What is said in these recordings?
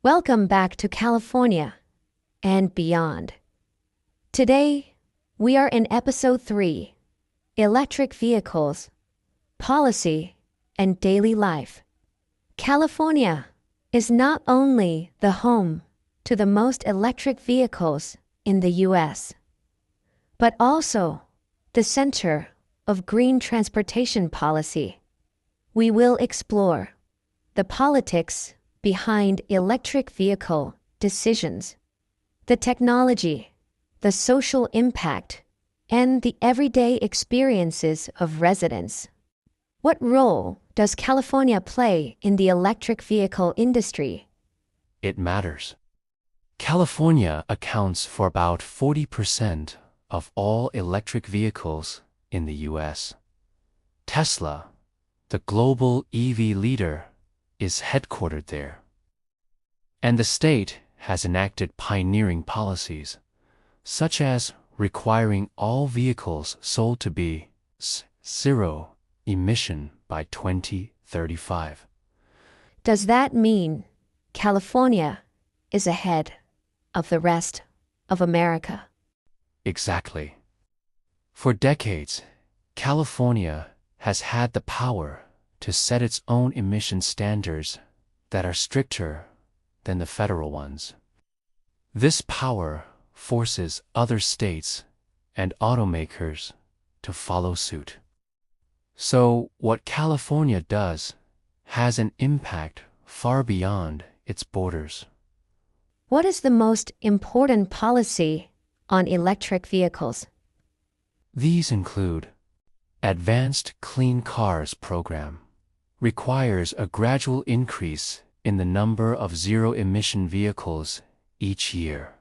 Welcome back to California and beyond. Today, we are in Episode 3, Electric Vehicles, Policy, and Daily Life. California is not only the home to the most electric vehicles in the U.S., but also the center of green transportation policy. We will explore the politics behind electric vehicle decisions, the technology, the social impact, and the everyday experiences of residents. What role does California play in the electric vehicle industry? It matters. California accounts for about 40% of all electric vehicles in the U.S. Tesla, the global EV leader, is headquartered there. And the state has enacted pioneering policies, such as requiring all vehicles sold to be zero emission by 2035. Does that mean California is ahead of the rest of America? Exactly. For decades, California has had the power to set its own emission standards that are stricter than the federal ones. This power forces other states and automakers to follow suit. So what California does has an impact far beyond its borders. What is the most important policy on electric vehicles? These include Advanced Clean Cars Program, requires a gradual increase in the number of zero-emission vehicles each year.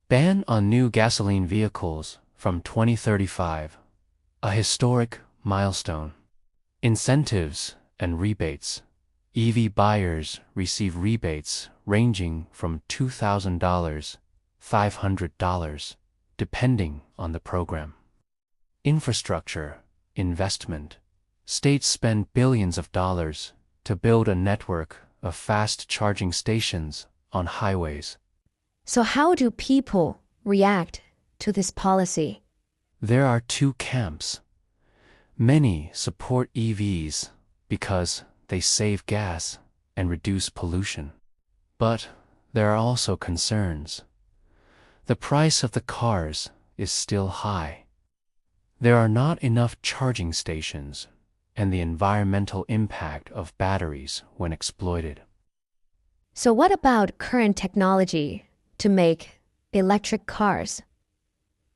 Ban on new gasoline vehicles from 2035, a historic milestone. Incentives and rebates. EV buyers receive rebates ranging from $2,000, $500, depending on the program. Infrastructure, investment. States spend billions of dollars to build a network of fast charging stations on highways. So how do people react to this policy? There are two camps. Many support EVs because they save gas and reduce pollution. But there are also concerns. The price of the cars is still high. There are not enough charging stations, and the environmental impact of batteries when exploited. So what about current technology to make electric cars?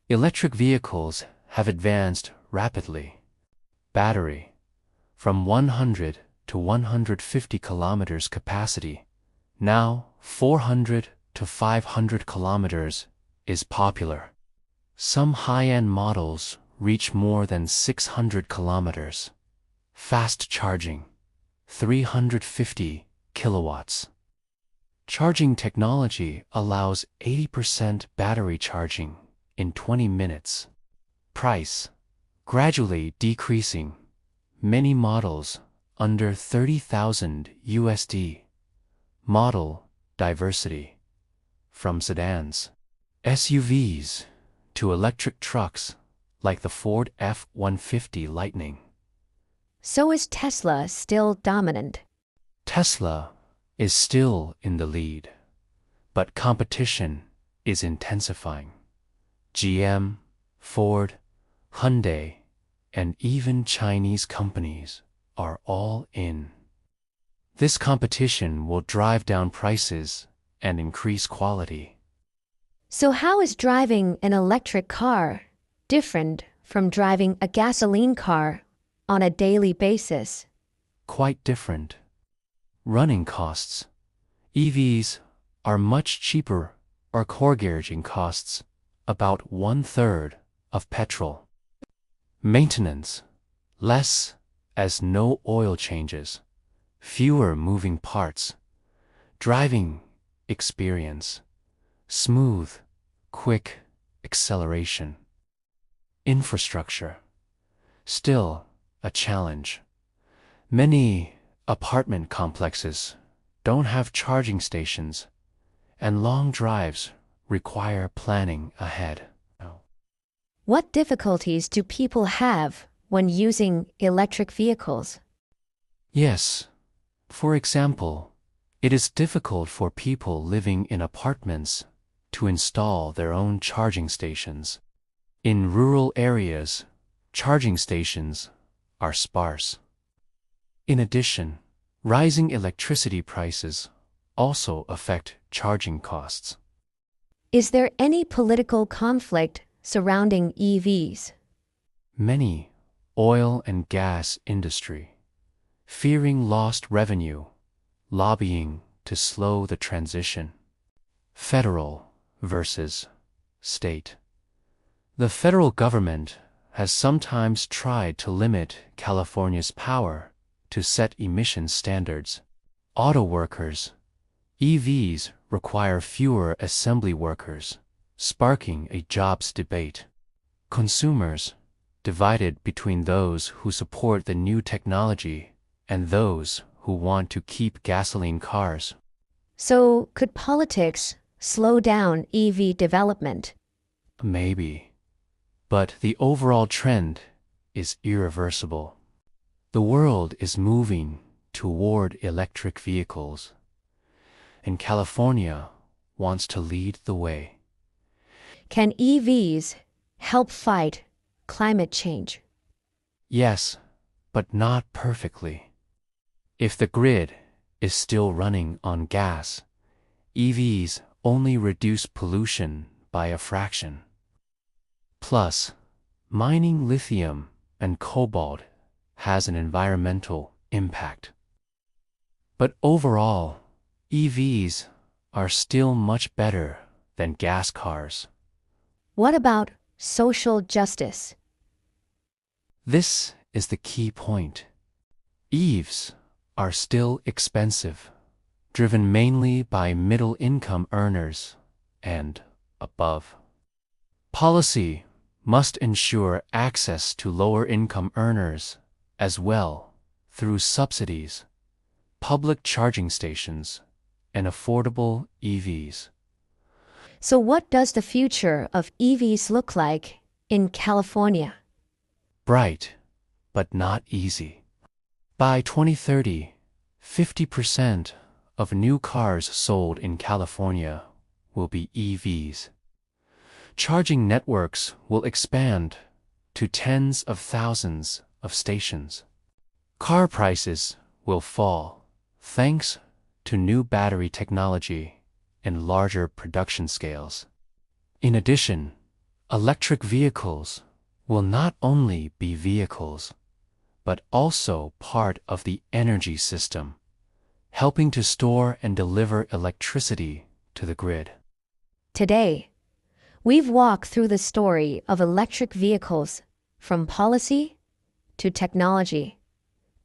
Electric vehicles have advanced rapidly. Battery, from 100 to 150 kilometers capacity, now 400 to 500 kilometers, is popular. Some high-end models reach more than 600 kilometers. Fast charging, 350 kilowatts. Charging technology allows 80% battery charging in 20 minutes. Price, gradually decreasing. Many models under 30,000 USD. Model diversity, from sedans, SUVs, to electric trucks like the Ford F-150 Lightning. So is Tesla still dominant? Tesla is still in the lead, but competition is intensifying. GM, Ford, Hyundai, and even Chinese companies are all in. This competition will drive down prices and increase quality. So how is driving an electric car different from driving a gasoline car on a daily basis? Quite different. Running costs. EVs are much cheaper, or core garaging costs about 1/3 of petrol. Maintenance, less, as no oil changes, fewer moving parts. Driving experience, smooth, quick acceleration. Infrastructure, still a challenge. Many apartment complexes don't have charging stations and long drives require planning ahead. What difficulties do people have when using electric vehicles? Yes, for example, it is difficult for people living in apartments to install their own charging stations. In rural areas, charging stations are sparse. In addition, rising electricity prices also affect charging costs. Is there any political conflict surrounding EVs? Many oil and gas industry, fearing lost revenue, lobbying to slow the transition. Federal versus state. The federal government has sometimes tried to limit California's power to set emission standards. Auto workers, EVs require fewer assembly workers, sparking a jobs debate. Consumers, divided between those who support the new technology and those who want to keep gasoline cars. So, could politics slow down EV development? Maybe. But the overall trend is irreversible. The world is moving toward electric vehicles, and California wants to lead the way. Can EVs help fight climate change? Yes, but not perfectly. If the grid is still running on gas, EVs only reduce pollution by a fraction. Plus, mining lithium and cobalt has an environmental impact. But overall, EVs are still much better than gas cars. What about social justice? This is the key point. EVs are still expensive, driven mainly by middle-income earners and above. Policy must ensure access to lower-income earners as well through subsidies, public charging stations, and affordable EVs. So, what does the future of EVs look like in California? Bright, but not easy. By 2030, 50% of new cars sold in California will be EVs. Charging networks will expand to tens of thousands of stations. Car prices will fall thanks to new battery technology and larger production scales. In addition, electric vehicles will not only be vehicles, but also part of the energy system, helping to store and deliver electricity to the grid. Today, we've walked through the story of electric vehicles from policy to technology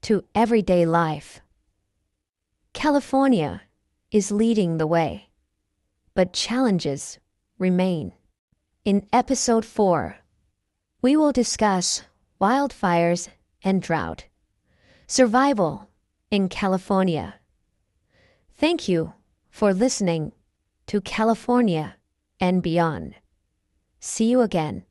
to everyday life. California is leading the way, but challenges remain. In Episode 4, we will discuss wildfires and drought, survival in California. Thank you for listening to California and Beyond. See you again.